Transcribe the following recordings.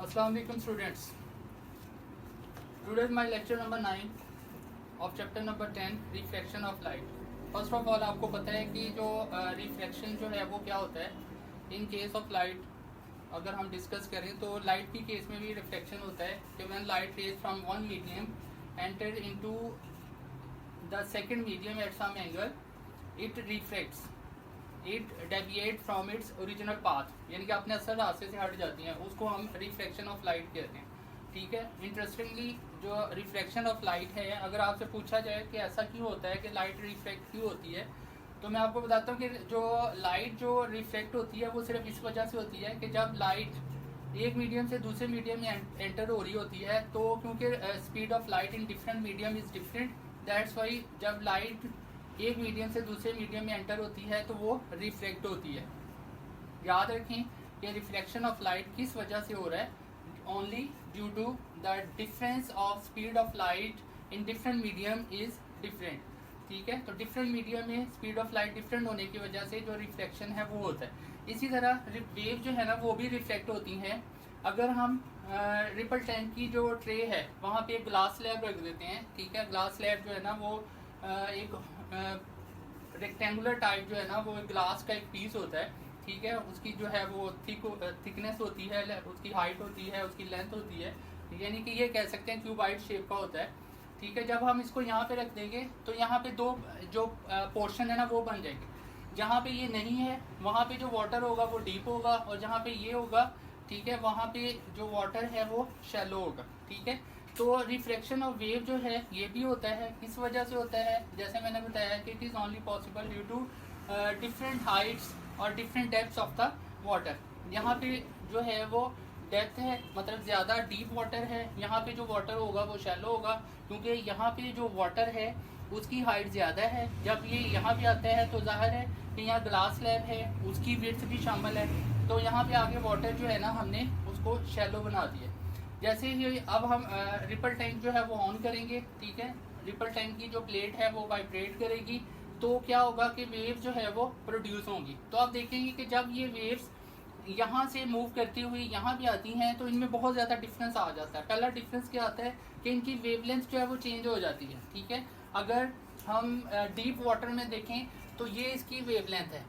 Assalamu alaikum students. Today is my lecture number 9 of chapter number 10 refraction of light. First of all आपको पता है कि जो refraction जो है वो क्या होता है इन केस ऑफ लाइट. अगर हम डिस्कस करें तो लाइट की केस में भी रिफ्लेक्शन होता है कि when light rays from one medium enter into the second medium at some angle it refracts, it deviate from its original path, यानी कि अपने असल रास्ते से हट जाती हैं, उसको हम रिफ्रैक्शन ऑफ लाइट कहते हैं. ठीक है. इंटरेस्टिंगली जो रिफ्रैक्शन ऑफ लाइट है, अगर आपसे पूछा जाए कि ऐसा क्यों होता है कि लाइट रिफ्रैक्ट क्यों होती है, तो मैं आपको बताता हूँ कि जो लाइट जो रिफ्रैक्ट होती है वो सिर्फ इस वजह से होती है कि जब लाइट एक मीडियम से दूसरे मीडियम में एंटर हो रही होती है, तो क्योंकि speed of light in different medium is different, that's why जब लाइट एक मीडियम से दूसरे मीडियम में एंटर होती है तो वो रिफ्रैक्ट होती है. याद रखें कि रिफ्लेक्शन ऑफ लाइट किस वजह से हो रहा है, only due to the difference of speed of light in different medium is different. ठीक है. तो डिफरेंट मीडियम में स्पीड ऑफ लाइट डिफरेंट होने की वजह से जो रिफ्लेक्शन है वो होता है. इसी तरह वेव जो है ना वो भी रिफ्लेक्ट होती हैं. अगर हम रिपल टैंक की जो ट्रे है वहाँ पे एक ग्लास स्लैब रख देते हैं. ठीक है. ग्लास स्लैब जो है ना वो एक रेक्टेंगुलर टाइप जो है ना वो ग्लास का एक पीस होता है. ठीक है. उसकी जो है वो थिकनेस होती है, उसकी हाइट होती है, उसकी लेंथ होती है, यानी कि ये कह सकते हैं क्यूबाइड शेप का होता है. ठीक है. जब हम इसको यहाँ पे रख देंगे तो यहाँ पे दो जो पोर्शन है ना वो बन जाएंगे. जहाँ पे ये नहीं है वहाँ पे जो वाटर होगा वो डीप होगा, और जहाँ पे ये होगा, ठीक है, वहाँ पे जो वाटर है वो शैलो होगा. ठीक है. तो रिफ्रैक्शन ऑफ वेव जो है ये भी होता है. किस वजह से होता है, जैसे मैंने बताया कि it is only possible due to different heights और different depths of the water. यहाँ पे जो है वो डेप्थ है, मतलब ज़्यादा डीप वाटर है. यहाँ पे जो वाटर होगा वो शैलो होगा, क्योंकि यहाँ पे जो वाटर है उसकी हाइट ज़्यादा है. जब ये यहाँ पे आता है तो जाहिर है कि यहाँ ग्लास स्लैब है, उसकी विड्थ भी शामिल है, तो यहाँ पे आगे वाटर जो है ना हमने उसको शैलो बना दिया. जैसे ही अब हम रिपल टैंक जो है वो ऑन करेंगे, ठीक है, रिपल टैंक की जो प्लेट है वो वाइब्रेट करेगी, तो क्या होगा कि वेव जो है वो प्रोड्यूस होंगी. तो आप देखेंगे कि जब ये वेव्स यहाँ से मूव करती हुई यहाँ भी आती हैं तो इनमें बहुत ज़्यादा डिफरेंस आ जाता है. पहला डिफरेंस क्या आता है कि इनकी वेवलेंथ जो है वो चेंज हो जाती है. ठीक है. अगर हम डीप वाटर में देखें तो ये इसकी वेवलेंथ है,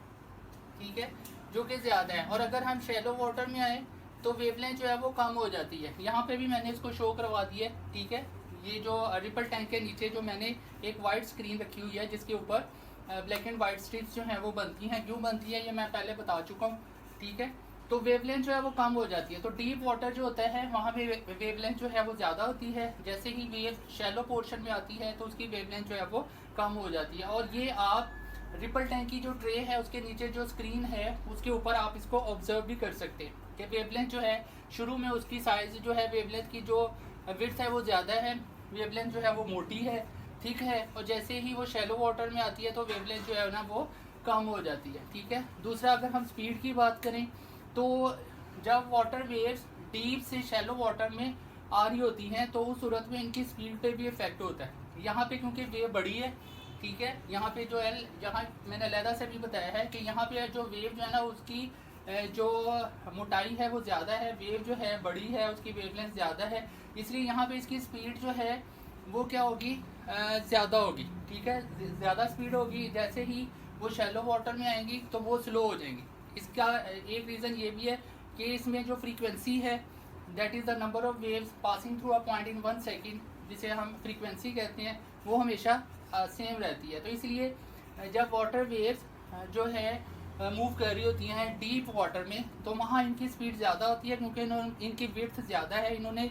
ठीक है, जो कि ज़्यादा है, और अगर हम शैलो वाटर में आए तो वेवलेंथ जो है वो कम हो जाती है. यहाँ पे भी मैंने इसको शो करवा दिया है. ठीक है. ये जो रिपल टैंक के नीचे जो मैंने एक वाइट स्क्रीन रखी हुई है जिसके ऊपर ब्लैक एंड वाइट स्ट्रिप्स जो हैं वो बनती हैं. क्यों बनती है ये मैं पहले बता चुका हूँ. ठीक है. तो वेवलेंथ जो है वो कम हो जाती है. तो डीप वाटर जो होता है वहाँ पे वेवलेंथ जो है वो ज़्यादा होती है. जैसे ही वेव शैलो पोर्शन में आती है तो उसकी वेवलेंथ जो है वो कम हो जाती है. और ये आप रिपल टैंक की जो ट्रे है उसके नीचे जो स्क्रीन है उसके ऊपर आप इसको ऑब्जर्व भी कर सकते हैं कि वेवलेंथ जो है शुरू में उसकी साइज़ जो है वेवलेंथ की जो विड्थ है वो ज़्यादा है, वेवलेंथ जो है वो मोटी है. ठीक है. और जैसे ही वो शैलो वाटर में आती है तो वेवलेंथ जो है ना वो कम हो जाती है. ठीक है. दूसरा, अगर हम स्पीड की बात करें तो जब वाटर वेव्स डीप से शैलो वाटर में आ रही होती हैं तो उस सूरत में इनकी स्पीड पे भी इफेक्ट होता है. यहाँ पे क्योंकि वेव बड़ी है, ठीक है, यहाँ पे जो एल, जहाँ मैंने अलहदा से भी बताया है कि यहाँ पे जो वेव जो है ना उसकी जो मोटाई है वो ज़्यादा है, वेव जो है बड़ी है, उसकी वेवलेंथ ज़्यादा है, इसलिए यहाँ पे इसकी स्पीड जो है वो क्या होगी, ज़्यादा होगी. ठीक है. ज़्यादा स्पीड होगी. जैसे ही वो शैलो वाटर में आएंगी तो वो स्लो हो जाएंगी. इसका एक रीज़न ये भी है कि इसमें जो फ्रीक्वेंसी है that is the number of waves passing through a point in 1 second, जिसे हम फ्रीक्वेंसी कहते हैं, वो हमेशा सेम रहती है. तो इसलिए जब वाटर वेव्स जो है मूव कर रही होती हैं डीप वाटर में तो वहाँ इनकी स्पीड ज़्यादा होती है, क्योंकि इनकी विड्थ ज़्यादा है, इन्होंने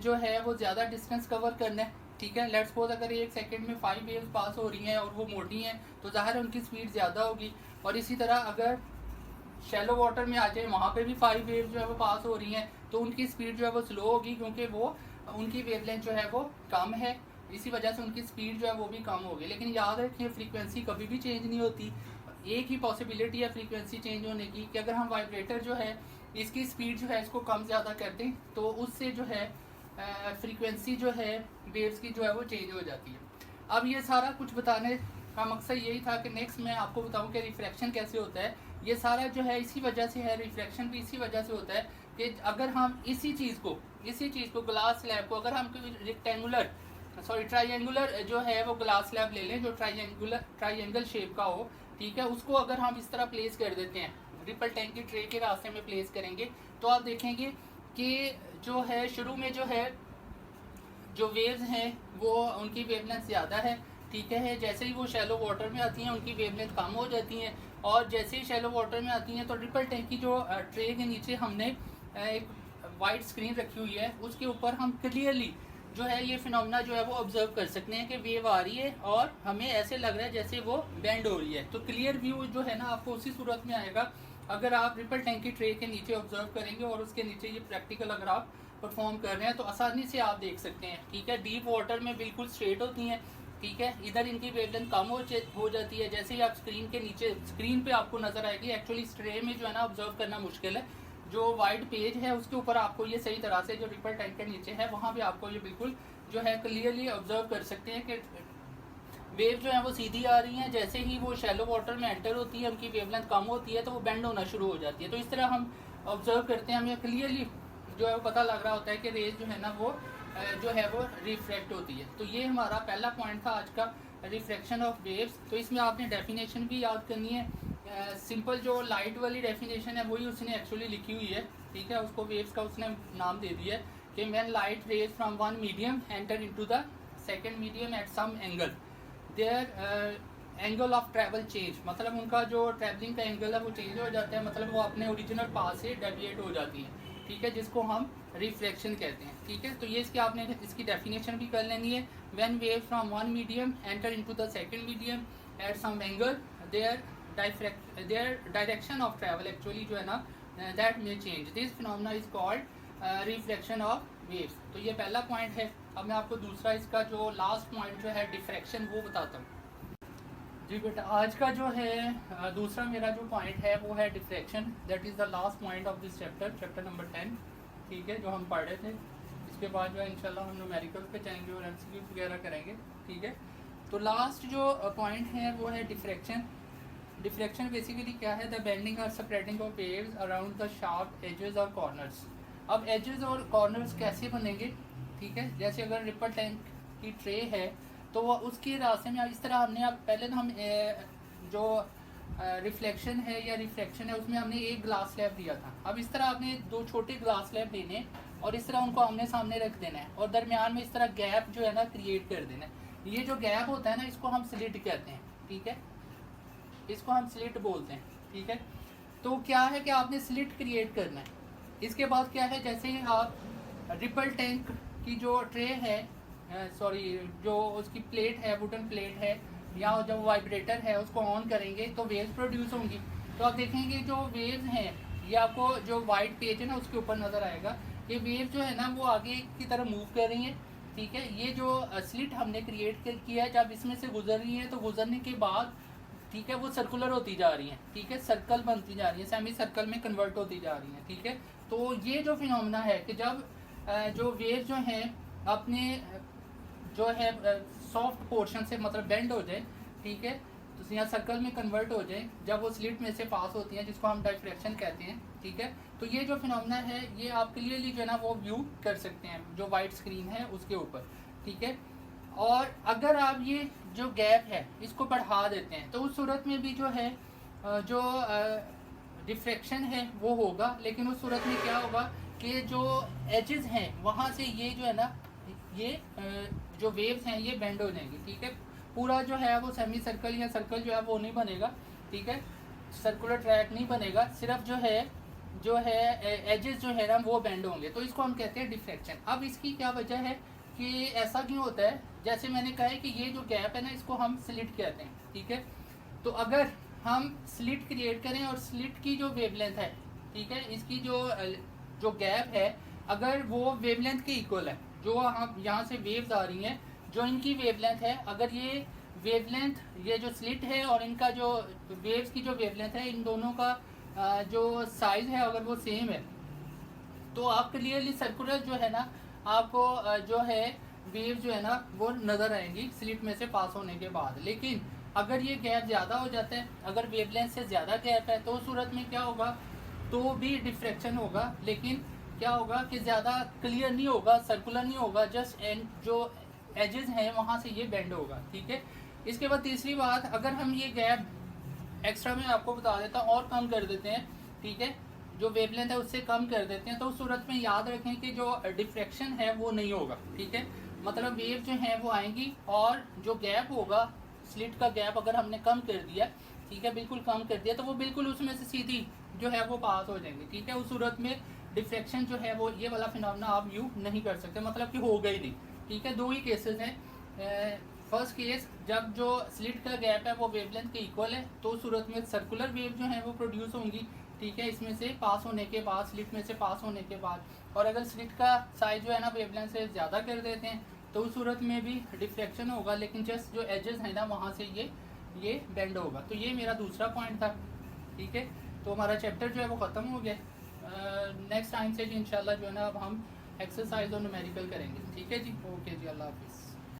जो है वो ज़्यादा डिस्टेंस कवर करना है. ठीक है. लेट्स सपोज अगर एक सेकंड में 5 वेव्स पास हो रही हैं और वो मोटी हैं तो ज़ाहिर है उनकी स्पीड ज़्यादा होगी. और इसी तरह अगर शैलो वाटर में आ जाए वहाँ पे भी 5 वेव्स जो है वो पास हो रही हैं तो उनकी स्पीड जो है वो स्लो होगी, क्योंकि वो उनकी वेवलेंथ जो है वो कम है, इसी वजह से उनकी स्पीड जो है वो भी कम होगी. लेकिन याद रखें फ्रीक्वेंसी कभी भी चेंज नहीं होती. एक ही पॉसिबिलिटी है फ्रीक्वेंसी चेंज होने की कि अगर हम वाइब्रेटर जो है इसकी स्पीड जो है इसको कम ज़्यादा कर दें तो उससे जो है फ्रीक्वेंसी जो है वेव्स की जो है वो चेंज हो जाती है. अब ये सारा कुछ बताने का मकसद यही था कि नेक्स्ट मैं आपको बताऊं कि रिफ्रैक्शन कैसे होता है. ये सारा जो है इसी वजह से है, रिफ्रैक्शन भी इसी वजह से होता है कि अगर हम इसी चीज़ को ग्लास स्लैब को अगर हम रेक्टेंगुलर ट्राइंगुलर जो है वो ग्लास स्लैब ले लें जो ट्राइंगल शेप का हो, ठीक है, उसको अगर हम इस तरह प्लेस कर देते हैं, रिपल टैंक की ट्रे के रास्ते में प्लेस करेंगे, तो आप देखेंगे कि जो है शुरू में जो है जो वेव्स हैं वो उनकी वेवलेंथ ज़्यादा है, ठीक है। जैसे ही वो शैलो वाटर में आती हैं उनकी वेवलेंथ कम हो जाती हैं, और जैसे ही शैलो वाटर में आती हैं तो रिपल टैंक की जो ट्रे के नीचे हमने एक वाइट स्क्रीन रखी हुई है, उसके ऊपर हम क्लियरली जो है ये फिनोमेना जो है वो ऑब्जर्व कर सकते हैं कि वेव आ रही है और हमें ऐसे लग रहा है जैसे वो बेंड हो रही है। तो क्लियर व्यू जो है ना आपको उसी सूरत में आएगा अगर आप रिपल टैंक की ट्रे के नीचे ऑब्जर्व करेंगे और उसके नीचे ये प्रैक्टिकल अगर आप परफॉर्म कर रहे हैं तो आसानी से आप देख सकते हैं, ठीक है। डीप वाटर में बिल्कुल स्ट्रेट होती हैं, ठीक है, इधर इनकी वेवलेंथ कम हो जाती है। जैसे ही आप स्क्रीन के नीचे स्क्रीन पे आपको नजर आएगी, एक्चुअली इस ट्रे में जो है ना ऑब्जर्व करना मुश्किल है, जो वाइट पेज है उसके ऊपर आपको ये सही तरह से जो रिपल टैंक के नीचे है वहाँ पे आपको ये बिल्कुल जो है क्लियरली ऑब्जर्व कर सकते हैं कि वेव जो है वो सीधी आ रही हैं। जैसे ही वो शैलो वाटर में एंटर होती है उनकी वेवलेंथ कम होती है तो वो बेंड होना शुरू हो जाती है। तो इस तरह हम ऑब्जर्व करते हैं, हमें क्लियरली जो है वो पता लग रहा होता है कि रेज जो है ना वो जो है वो रिफ्लेक्ट होती है। तो ये हमारा पहला पॉइंट था आज का, रिफ्लेक्शन ऑफ वेव्स। तो इसमें आपने डेफिनेशन भी याद करनी है। सिंपल जो लाइट वाली डेफिनेशन है वही उसने एक्चुअली लिखी हुई है, ठीक है, उसको वेव्स का उसने नाम दे दिया है कि when light rays from one medium enter into the second medium at some angle their angle of travel change, मतलब उनका जो ट्रैवलिंग का एंगल है वो चेंज हो जाता है, मतलब वो अपने ओरिजिनल पाथ से डेविएट हो जाती है, ठीक है, जिसको हम रिफ्लेक्शन कहते हैं, ठीक है। तो ये इसकी आपने इसकी डेफिनेशन भी कर लेनी है। When wave from one medium enter into the second medium at some angle their direction of travel actually जो है ना that may change, this phenomena is called reflection of waves. तो ये पहला पॉइंट है। अब मैं आपको दूसरा इसका जो लास्ट पॉइंट जो है डिफ्रैक्शन वो बताता हूँ। जी बेटा, आज का जो है दूसरा मेरा जो पॉइंट है वो है diffraction, that is the last point of this chapter number 10, ठीक है, जो हम पढ़ रहे थे। इसके बाद जो है इंशाल्लाह हम न्यूमेरिकल पे जाएंगे और एमसीक्यू वगैरह करेंगे, ठीक है। तो लास्ट जो पॉइंट है वो है डिफ्रैक्शन। डिफ्रैक्शन बेसिकली क्या है? द बेंडिंग और spreading of waves around the sharp edges और कॉर्नर्स। अब एजेस और कॉर्नर्स कैसे बनेंगे, ठीक है, जैसे अगर रिपल टैंक की ट्रे है तो वो उसके रास्ते में इस तरह हमने अब पहले हम जो रिफ्लेक्शन है या रिफ्रैक्शन है उसमें हमने एक ग्लास स्लैब दिया था। अब इस तरह आपने दो छोटे ग्लास स्लैब लेने और इस तरह उनको आमने सामने रख देना है और दरमियान में इस तरह गैप जो है ना क्रिएट कर देना है। ये जो गैप होता है ना इसको हम स्लिट कहते हैं, ठीक है, इसको हम स्लिट बोलते हैं, ठीक है। तो क्या है कि आपने स्लिट क्रिएट करना है। इसके बाद क्या है, जैसे ही आप रिपल टैंक की जो ट्रे है जो उसकी प्लेट है, वुडन प्लेट है या जब वाइब्रेटर है उसको ऑन करेंगे तो वेव्स प्रोड्यूस होंगी। तो आप देखेंगे जो वेव्स हैं ये आपको जो वाइट पेज है ना उसके ऊपर नज़र आएगा। ये वेव जो है ना वो आगे की तरफ मूव कर रही हैं, ठीक है। ये जो स्लिट हमने क्रिएट किया है जब इसमें से गुजर रही है तो गुजरने के बाद, ठीक है, वो सर्कुलर होती जा रही हैं, ठीक है, सर्कल बनती जा रही है, सेमी सर्कल में कन्वर्ट होती जा रही हैं, ठीक है। तो ये जो फिनोमेना है कि जब जो वेव जो हैं अपने जो है सॉफ्ट पोर्शन से मतलब बेंड हो जाए, ठीक है, तो यहाँ सर्कल में कन्वर्ट हो जाए जब वो स्लिट में से पास होती हैं, जिसको हम डिफ्रैक्शन कहते हैं, ठीक है। तो ये जो फिनोमेना है ये आप क्लियरली जो है ना वो व्यू कर सकते हैं जो वाइट स्क्रीन है उसके ऊपर, ठीक है। और अगर आप ये जो गैप है इसको बढ़ा देते हैं तो उस सूरत में भी जो है जो डिफ्रैक्शन है वो होगा, लेकिन उस सूरत में क्या होगा कि जो एजेस हैं वहाँ से ये जो है ना ये जो वेव्स हैं ये बेंड हो जाएंगी, ठीक है। पूरा जो है वो सेमी सर्कल या सर्कल जो है वो नहीं बनेगा, ठीक है, सर्कुलर ट्रैक नहीं बनेगा, सिर्फ जो है एजेस जो है ना वो बेंड होंगे। तो इसको हम कहते हैं डिफ्रैक्शन। अब इसकी क्या वजह है कि ऐसा क्यों होता है? जैसे मैंने कहा है कि ये जो गैप है ना इसको हम स्लिट कहते हैं, ठीक है। तो अगर हम स्लिट क्रिएट करें और स्लिट की जो वेवलेंथ है, ठीक है, इसकी जो गैप है अगर वो वेवलेंथ के इक्वल है, जो हम यहाँ से वेव्स आ रही हैं जो इनकी वेवलेंथ है, अगर ये वेवलेंथ ये जो स्लिट है और इनका जो वेव्स की जो वेवलेंथ है इन दोनों का जो साइज है अगर वो सेम है तो आप क्लियरली सर्कुलर जो है ना आपको जो है वेव जो है ना वो नज़र आएंगी स्लिट में से पास होने के बाद। लेकिन अगर ये गैप ज़्यादा हो जाता है, अगर वेवलेंथ से ज़्यादा गैप है तो उस सूरत में क्या होगा तो भी डिफ्रैक्शन होगा, लेकिन क्या होगा कि ज़्यादा क्लियर नहीं होगा, सर्कुलर नहीं होगा, जस्ट एंड जो एजेस हैं वहाँ से ये बेंड होगा, ठीक है। इसके बाद तीसरी बात, अगर हम ये गैप एक्स्ट्रा में आपको बता देता हूँ और कम कर देते हैं, ठीक है, जो वेवलेंथ है उससे कम कर देते हैं, तो उस सूरत में याद रखें कि जो डिफ्रैक्शन है वो नहीं होगा, ठीक है। मतलब वेव जो है वो आएंगी और जो गैप होगा, स्लिट का गैप अगर हमने कम कर दिया, ठीक है, बिल्कुल कम कर दिया, तो वो बिल्कुल उसमें से सीधी जो है वो पास हो जाएंगे, ठीक है। उस सूरत में डिफ्रैक्शन जो है वो ये वाला फिनोमेना आप यू नहीं कर सकते, मतलब कि होगा ही नहीं, ठीक है। दो ही केसेस हैं। फर्स्ट केस, जब जो स्लिट का गैप है वो वेवलेंथ के इक्वल है, तो उस सूरत में सर्कुलर वेव जो है वो प्रोड्यूस होंगी, ठीक है, इसमें से पास होने के बाद, स्लिट में से पास होने के बाद। और अगर स्लिट का साइज जो है ना वेवलेंथ से ज़्यादा कर देते हैं, तो उस सूरत में भी डिफ्रैक्शन होगा, लेकिन जस्ट जो एजेस हैं ना वहाँ से ये बेंड होगा। तो ये मेरा दूसरा पॉइंट था, ठीक है। तो हमारा चैप्टर जो है वो ख़त्म हो गया। नेक्स्ट टाइम से जी इंशाल्लाह जो है ना अब हम एक्सरसाइज और न्यूमेरिकल करेंगे, ठीक है जी। ओके जी, अल्लाह हाफिज़।